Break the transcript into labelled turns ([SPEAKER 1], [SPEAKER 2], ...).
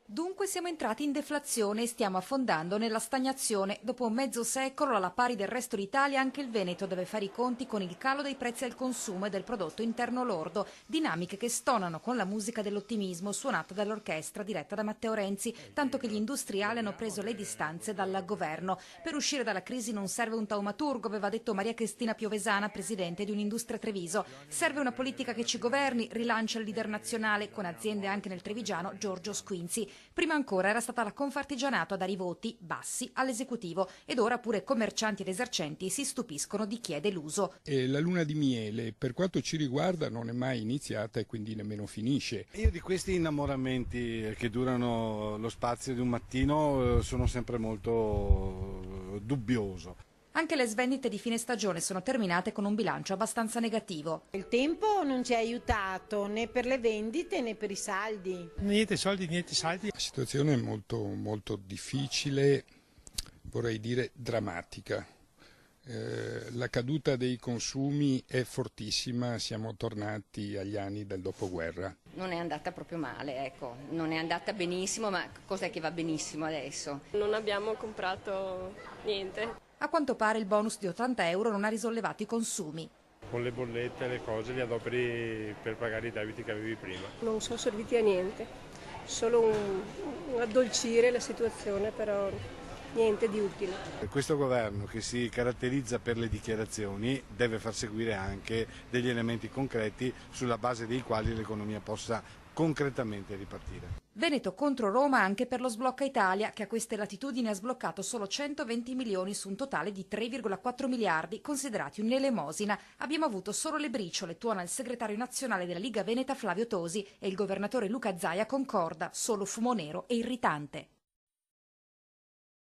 [SPEAKER 1] Dunque siamo entrati in deflazione e stiamo affondando nella stagnazione. Dopo mezzo secolo, alla pari del resto d'Italia, anche il Veneto deve fare i conti con il calo dei prezzi al consumo e del prodotto interno lordo. Dinamiche che stonano con la musica dell'ottimismo suonata dall'orchestra diretta da Matteo Renzi, tanto che gli industriali hanno preso le distanze dal governo. Per uscire dalla crisi non serve un taumaturgo, aveva detto Maria Cristina Piovesana, presidente di Un'Industria Treviso. Serve una politica che ci governi, rilancia il leader nazionale, con aziende anche nel trevigiano Giorgio Squinzi. Prima ancora era stata la Confartigianato a dare i voti bassi all'esecutivo ed ora pure commercianti ed esercenti si stupiscono di chi è deluso.
[SPEAKER 2] E la luna di miele, per quanto ci riguarda, non è mai iniziata e quindi nemmeno finisce.
[SPEAKER 3] Io di questi innamoramenti che durano lo spazio di un mattino sono sempre molto dubbioso.
[SPEAKER 1] Anche le svendite di fine stagione sono terminate con un bilancio abbastanza negativo.
[SPEAKER 4] Il tempo non ci ha aiutato né per le vendite né per i saldi.
[SPEAKER 5] Niente soldi, niente saldi.
[SPEAKER 2] La situazione è molto difficile, vorrei dire drammatica. La caduta dei consumi è fortissima, siamo tornati agli anni del dopoguerra.
[SPEAKER 6] Non è andata proprio male, ecco, non è andata benissimo, ma cos'è che va benissimo adesso?
[SPEAKER 7] Non abbiamo comprato niente.
[SPEAKER 1] A quanto pare il bonus di 80 euro non ha risollevato i consumi.
[SPEAKER 8] Con le bollette e le cose li adoperi per pagare i debiti che avevi prima.
[SPEAKER 7] Non sono serviti a niente, solo un addolcire la situazione, però niente di utile.
[SPEAKER 3] Questo governo, che si caratterizza per le dichiarazioni, deve far seguire anche degli elementi concreti sulla base dei quali l'economia possa concretamente ripartire.
[SPEAKER 1] Veneto contro Roma anche per lo sblocca Italia, che a queste latitudini ha sbloccato solo 120 milioni su un totale di 3,4 miliardi, considerati un'elemosina. Abbiamo avuto solo le briciole, tuona il segretario nazionale della Liga Veneta Flavio Tosi, e il governatore Luca Zaia concorda, solo fumo nero e irritante.